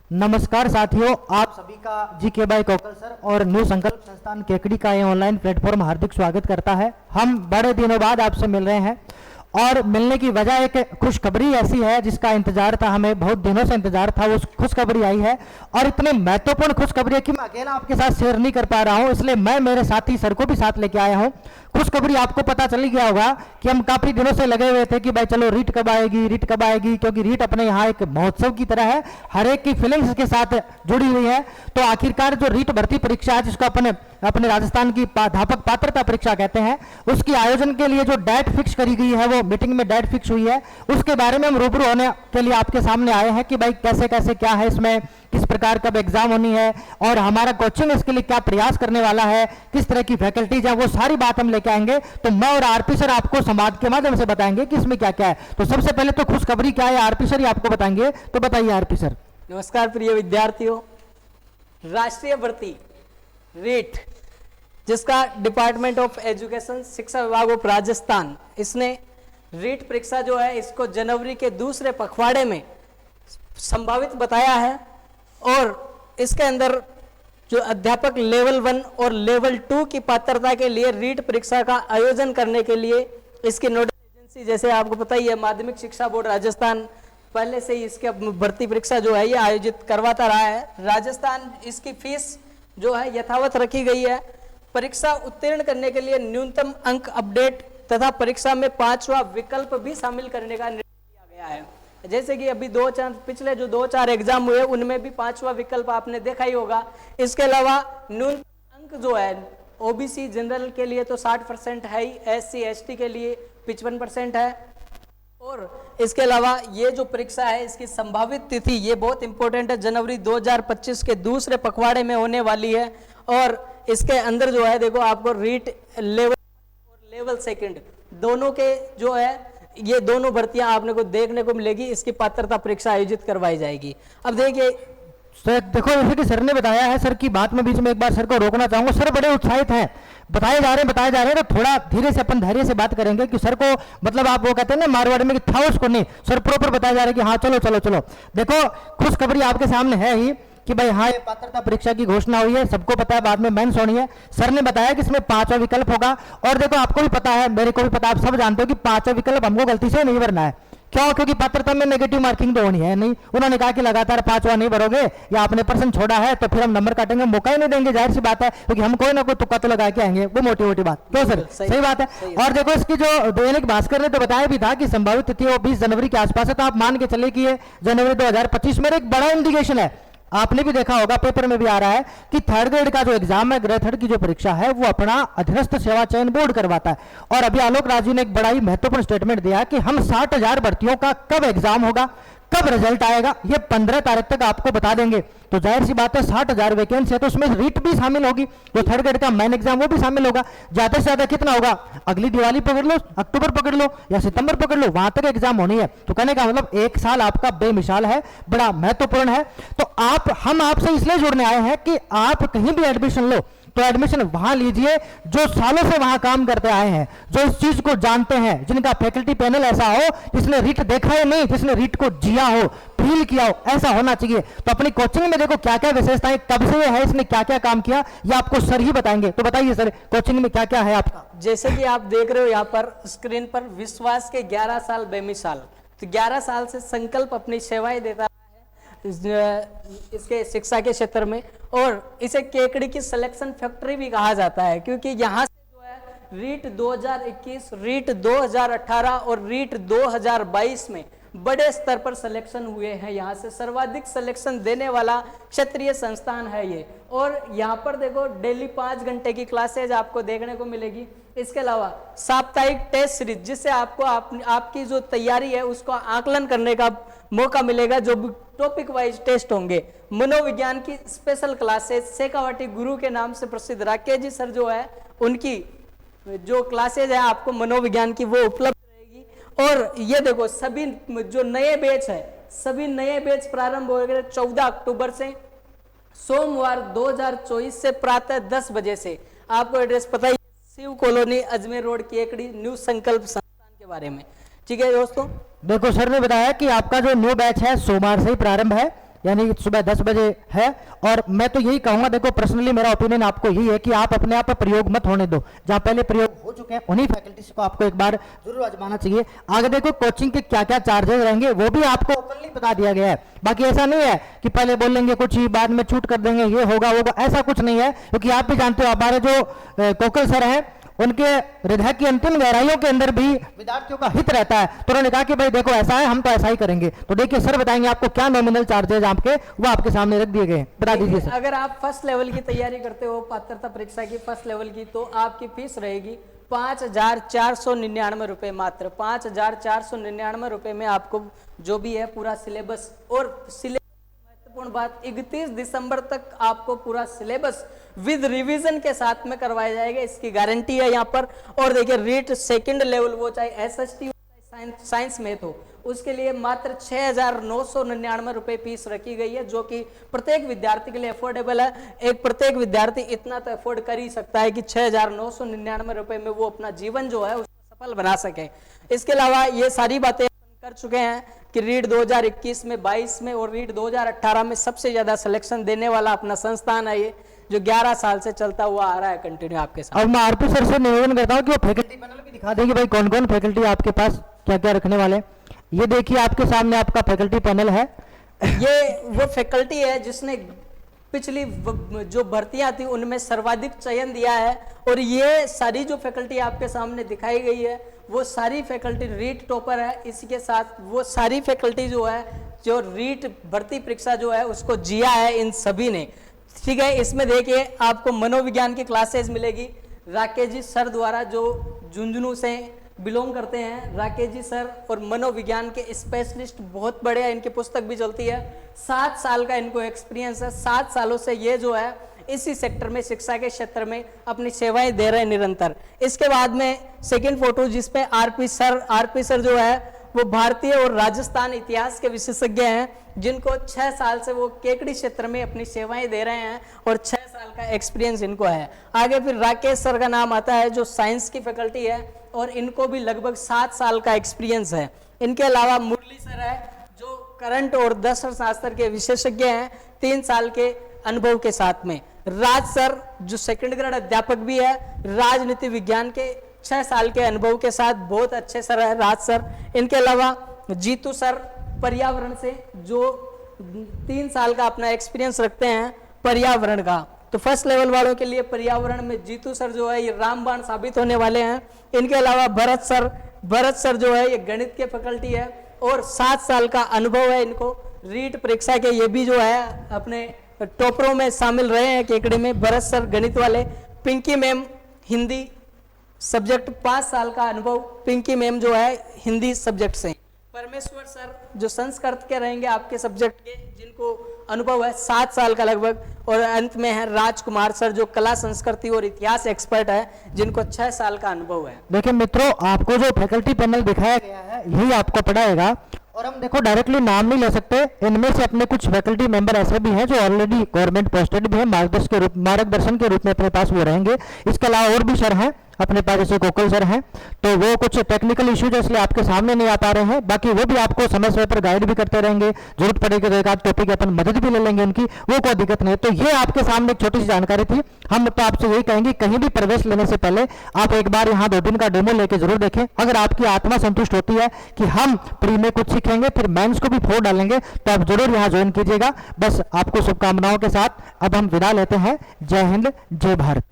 नमस्कार साथियों, आप सभी का जी के बाई कौकल सर और न्यू संकल्प संस्थान केकड़ी का ये ऑनलाइन प्लेटफॉर्म हार्दिक स्वागत करता है। हम बड़े दिनों बाद आपसे मिल रहे हैं और मिलने की वजह एक खुशखबरी ऐसी है जिसका इंतजार था, हमें बहुत दिनों से इंतजार था। वो खुशखबरी आई है और इतने महत्वपूर्ण खुशखबरी है कि मैं अकेला आपके साथ शेयर नहीं कर पा रहा हूं, इसलिए मैं मेरे साथी सर को भी साथ लेके आया हूं। खुशखबरी आपको पता चली गया होगा कि हम काफी दिनों से लगे हुए थे कि भाई चलो रीट कब आएगी, रीट कब आएगी, क्योंकि रीट अपने यहाँ एक महोत्सव की तरह है, हर एक की फीलिंग्स के साथ जुड़ी हुई है। तो आखिरकार जो रीट भर्ती परीक्षा है, जिसको अपने राजस्थान की अध्यापक पात्रता परीक्षा कहते हैं, उसकी आयोजन के लिए जो डेट फिक्स करी गई है, वो मीटिंग में डेट फिक्स हुई है। उसके बारे में हम रूबरू होने के लिए आपके सामने आए हैं कि भाई कैसे कैसे क्या है, इसमें किस प्रकार कब एग्जाम होनी है और हमारा कोचिंग इसके लिए क्या प्रयास करने वाला है, किस तरह की फैकल्टीज है, वो सारी बात हम लेके आएंगे। तो मैं और आरपी सर आपको संवाद के माध्यम से बताएंगे कि इसमें क्या क्या है। तो सबसे पहले तो खुशखबरी क्या है आरपी सर ही आपको बताएंगे, तो बताइए आरपी सर। नमस्कार प्रिय विद्यार्थियों, राष्ट्रीय भर्ती रीट, जिसका डिपार्टमेंट ऑफ एजुकेशन शिक्षा विभाग ऑफ राजस्थान, इसने रीट परीक्षा जो है इसको जनवरी के दूसरे पखवाड़े में संभावित बताया है। और इसके अंदर जो अध्यापक लेवल 1 और लेवल 2 की पात्रता के लिए रीट परीक्षा का आयोजन करने के लिए इसकी नोडल एजेंसी, जैसे आपको पता ही है, माध्यमिक शिक्षा बोर्ड राजस्थान पहले से ही इसके भर्ती परीक्षा जो है ये आयोजित करवाता रहा है। राजस्थान इसकी फीस जो है यथावत रखी गई है। परीक्षा उत्तीर्ण करने के लिए न्यूनतम अंक अपडेट तथा परीक्षा में 5वां विकल्प भी शामिल करने का निर्णय लिया गया है। जैसे कि अभी पिछले जो 2-4 एग्जाम हुए उनमें भी 5वां विकल्प आपने देखा ही होगा। इसके अलावा न्यूनतम अंक जो है ओबीसी जनरल के लिए तो 60% है ही, एससी एसटी के लिए 55% है। और इसके अलावा ये जो परीक्षा है इसकी संभावित तिथि, ये बहुत इंपॉर्टेंट है, जनवरी 2025 के दूसरे पखवाड़े में होने वाली है। और इसके अंदर जो है देखो आपको रीट लेवल और लेवल सेकंड दोनों के जो है ये दोनों भर्तियां आपने को देखने को मिलेगी। इसकी पात्रता परीक्षा आयोजित करवाई जाएगी। अब देखिए सर, देखो जैसे कि सर ने बताया है, सर की बात में बीच में एक बार सर को रोकना चाहूंगा। सर बड़े उत्साहित हैं, बताए जा रहे हैं, तो थोड़ा धीरे से अपन धैर्य से बात करेंगे कि सर को मतलब आप वो कहते हैं ना मारवाड़ी में कि था उसको नहीं, सर प्रॉपर बताया जा रहा है कि हाँ चलो चलो चलो। देखो खुशखबरी आपके सामने है ही कि भाई हाँ ये पात्रता परीक्षा की घोषणा हुई है, सबको पता है, बाद में मेंस होनी है। सर ने बताया कि इसमें 5वां विकल्प होगा। और देखो आपको भी पता है, मेरे को भी पता है, आप सब जानते हो कि 5वां विकल्प हमको गलती से नहीं भरना है। क्यों? क्योंकि पात्रता में नेगेटिव मार्किंग तो होनी है नहीं। उन्होंने कहा कि लगातार 5वां नहीं भरोगे या आपने परसेंट छोड़ा है तो फिर हम नंबर काटेंगे, मौका ही नहीं देंगे। जाहिर सी बात है, क्योंकि हम कोई ना कोई तुक्का तो लगा के आएंगे। वो मोटी मोटी बात क्यों सर? सही बात है। और देखो इसकी जो दैनिक भास्कर ने तो बताया भी था कि संभावित तिथि वो 20 जनवरी के आसपास है, तो आप मान के चले कि ये जनवरी 2025 में एक बड़ा इंडिकेशन है। आपने भी देखा होगा, पेपर में भी आ रहा है कि थर्ड ग्रेड का जो एग्जाम है, ग्रेड 3 की जो परीक्षा है, वो अपना अधीनस्थ सेवा चयन बोर्ड करवाता है। और अभी आलोक राजू ने एक बड़ा ही महत्वपूर्ण स्टेटमेंट दिया कि हम 60,000 भर्तियों का कब एग्जाम होगा, कब रिजल्ट आएगा, ये 15 तारीख तक आपको बता देंगे। तो जाहिर सी बात है 60,000 वैकेंसी है, तो उसमें रीट भी शामिल होगी, जो थर्ड ग्रेड का मेन एग्जाम वो भी शामिल होगा। ज्यादा से ज्यादा कितना होगा, अगली दिवाली पकड़ लो, अक्टूबर पकड़ लो या सितंबर पकड़ लो, वहां तक एग्जाम होनी है। तो कहने का मतलब एक साल आपका बेमिसाल है, बड़ा महत्वपूर्ण है। तो हम आपसे इसलिए जुड़ने आए हैं कि आप कहीं भी एडमिशन लो तो एडमिशन वहां लीजिए जो सालों से वहां काम करते आए हैं, जो इस चीज को जानते हैं, जिनका फैकल्टी पैनल ऐसा हो जिसने रीट देखा ही नहीं, जिसने रीट को जिया हो, फील किया हो, ऐसा होना चाहिए। तो अपनी कोचिंग में देखो क्या क्या विशेषताएं, कब से ये है, इसने क्या क्या काम किया, ये आपको सर ही बताएंगे। तो बताइए सर, कोचिंग में क्या क्या है आपका? जैसे कि आप देख रहे हो यहाँ पर स्क्रीन पर, विश्वास के 11 साल बेमिसाल। तो 11 साल से संकल्प अपनी सेवाएं देता है इसके शिक्षा के क्षेत्र में। और इसे केकड़ी की सिलेक्शन फैक्ट्री भी कहा जाता है, क्योंकि यहाँ से जो है रीट 2021, रीट 2018 और रीट 2022 में बड़े स्तर पर सिलेक्शन हुए हैं। यहाँ से सर्वाधिक सिलेक्शन देने वाला क्षेत्रीय संस्थान है ये। और यहाँ पर देखो डेली 5 घंटे की क्लासेज आपको देखने को मिलेगी। इसके अलावा साप्ताहिक टेस्ट सीरीज, जिससे आपको आपकी जो तैयारी है उसको आकलन करने का मौका मिलेगा, जो टॉपिक वाइज टेस्ट होंगे। मनोविज्ञान की स्पेशल क्लासेज शेखावाटी गुरु के नाम से प्रसिद्ध राकेश जी सर जो है, उनकी जो क्लासेज है आपको मनोविज्ञान की वो उपलब्ध रहेगी। और ये देखो सभी जो नए बैच है, सभी नए बैच प्रारंभ हो गए 14 अक्टूबर से, सोमवार 2024 से प्रातः 10 बजे से। आपको एड्रेस पता ही, Shiv colony, Ajmer road, Kekri, new Sankalp Sansthan के बारे में। ठीक है दोस्तों, देखो सर ने बताया कि आपका जो न्यू बैच है सोमवार से ही प्रारंभ है यानी कि सुबह 10 बजे है। और मैं तो यही कहूंगा, देखो पर्सनली मेरा ओपिनियन आपको यही है कि आप अपने आप पर प्रयोग मत होने दो, जहां पहले प्रयोग हो चुके हैं उन्हीं फैकल्टीज को आपको एक बार जरूर आजमाना चाहिए। आगे देखो कोचिंग के क्या क्या चार्जेस रहेंगे वो भी आपको ओपनली बता दिया गया है। बाकी ऐसा नहीं है कि पहले बोल लेंगे कुछ ही बाद में छूट कर देंगे, ये होगा वो होगा, ऐसा कुछ नहीं है। क्योंकि आप भी जानते हो हमारे जो कोकल सर हैं उनके हृदय की अंतिम गहराइयों के अंदर भी विद्यार्थियों का हित रहता है। तो उन्होंने कहा कि भाई देखो ऐसा है, हम तो ऐसा ही करेंगे। तो देखिए सर बताएंगे आपको क्या नॉमिनल चार्जेज आपके वो आपके सामने रख दिए गए, बता दीजिए सर। अगर आप फर्स्ट लेवल की तैयारी करते हो पात्रता परीक्षा की फर्स्ट लेवल की, तो आपकी फीस रहेगी 5,499 रुपये मात्र। 5,499 रुपये में आपको जो भी है पूरा सिलेबस, और महत्वपूर्ण बात 31 दिसंबर तक आपको पूरा सिलेबस विद रिवीजन के साथ में करवाया जाएगा, इसकी गारंटी है यहाँ पर। और देखिए रीट सेकंड लेवल वो चाहे एसएसटी हो चाहे साइंस मैथ हो, उसके लिए मात्र 6,999 रुपये फीस रखी गई है, जो कि प्रत्येक विद्यार्थी के लिए अफोर्डेबल है। एक प्रत्येक विद्यार्थी इतना तो अफोर्ड कर ही सकता है कि 6,999 रुपये में वो अपना जीवन जो है उसको सफल बना सके। इसके अलावा ये सारी बातें कर चुके हैं कि रीट 2021 में 22 में और रीट 2018 में सबसे ज्यादा सिलेक्शन देने वाला अपना संस्थान है ये, जो 11 साल से चलता हुआ आ रहा है कंटिन्यू आपके साथ। और मैं आरपी सर से निवेदन करता हूँ कि वो फैकल्टी पैनल भी दिखा देंगे भाई कौन कौन फैकल्टी आपके पास क्या क्या रखने वाले। ये देखिए आपके सामने आपका फैकल्टी पैनल है। ये वो फैकल्टी है जिसने पिछली जो भर्तियां थी उनमें सर्वाधिक चयन दिया है, और ये सारी जो फैकल्टी आपके सामने दिखाई गई है वो सारी फैकल्टी रीट टॉपर है। इसी के साथ वो सारी फैकल्टी जो है जो रीट भर्ती परीक्षा जो है उसको जिया है इन सभी ने, ठीक है। इसमें देखिए आपको मनोविज्ञान की क्लासेस मिलेगी राकेश जी सर द्वारा, जो झुंझुनू से बिलोंग करते हैं। राकेश जी सर और मनोविज्ञान के स्पेशलिस्ट बहुत बड़े हैं, इनकी पुस्तक भी चलती है। 7 साल का इनको एक्सपीरियंस है, 7 सालों से ये जो है इसी सेक्टर में शिक्षा के क्षेत्र में अपनी सेवाएं दे रहे हैं निरंतर। इसके बाद में सेकंड फोटो जिसपे आरपी सर जो है वो भारतीय और राजस्थान इतिहास के विशेषज्ञ हैं, जिनको 6 साल से वो केकड़ी क्षेत्र में अपनी सेवाएं दे रहे हैं और 6 साल का एक्सपीरियंस इनको है। आगे फिर राकेश सर का नाम आता है जो साइंस की फैकल्टी है, और इनको भी लगभग 7 साल का एक्सपीरियंस है। इनके अलावा मुरली सर है जो करंट और दर्शन शास्त्र के विशेषज्ञ हैं, 3 साल के अनुभव के साथ में। राज सर जो सेकंड ग्रेड अध्यापक भी है, राजनीति विज्ञान के 6 साल के अनुभव के साथ, बहुत अच्छे सर है राज सर। इनके अलावा जीतू सर पर्यावरण से जो 3 साल का अपना एक्सपीरियंस रखते हैं पर्यावरण का। तो फर्स्ट लेवल वालों के लिए पर्यावरण में जीतू सर जो है ये रामबाण साबित होने वाले हैं। इनके अलावा भरत सर जो है ये गणित के फैकल्टी है और 7 साल का अनुभव है इनको। रीट परीक्षा के ये भी जो है अपने टॉपरों में शामिल रहे हैं केकड़ी में। भरत सर गणित वाले। पिंकी मैम हिंदी सब्जेक्ट 5 साल का अनुभव, पिंकी मैम जो है हिंदी सब्जेक्ट से। परमेश्वर सर जो संस्कृत के रहेंगे आपके सब्जेक्ट के, जिनको अनुभव है 7 साल का लगभग। और अंत में है राजकुमार सर जो कला संस्कृति और इतिहास एक्सपर्ट है, जिनको 6 साल का अनुभव है। देखिए मित्रों, आपको जो फैकल्टी पैनल दिखाया गया है यही आपको पढ़ाएगा। और हम देखो डायरेक्टली नाम नहीं ले सकते, इनमें से अपने कुछ फैकल्टी मेंबर ऐसे भी हैं जो ऑलरेडी गवर्नमेंट पोस्टेड भी है, मार्गदर्शन के रूप में अपने पास वो रहेंगे। इसके अलावा और भी सर हैं अपने पास, जैसे कोकल सर हैं, तो वो कुछ टेक्निकल इश्यूज इसलिए आपके सामने नहीं आ पा रहे हैं। बाकी वो भी आपको समय समय पर गाइड भी करते रहेंगे, जरूरत पड़ेगी तो एक आध टॉपिक अपन मदद भी ले लेंगे उनकी, वो कोई दिक्कत नहीं। तो ये आपके सामने एक छोटी सी जानकारी थी। हम तो आपसे यही कहेंगे कहीं भी प्रवेश लेने से पहले आप एक बार यहाँ 2 दिन का डेमो लेके जरूर देखें। अगर आपकी आत्मा संतुष्ट होती है कि हम प्री में कुछ सीखेंगे फिर मेंस को भी फोड़ डालेंगे, तो आप जरूर यहाँ ज्वाइन कीजिएगा। बस आपको शुभकामनाओं के साथ अब हम विदा लेते हैं। जय हिंद, जय भारत।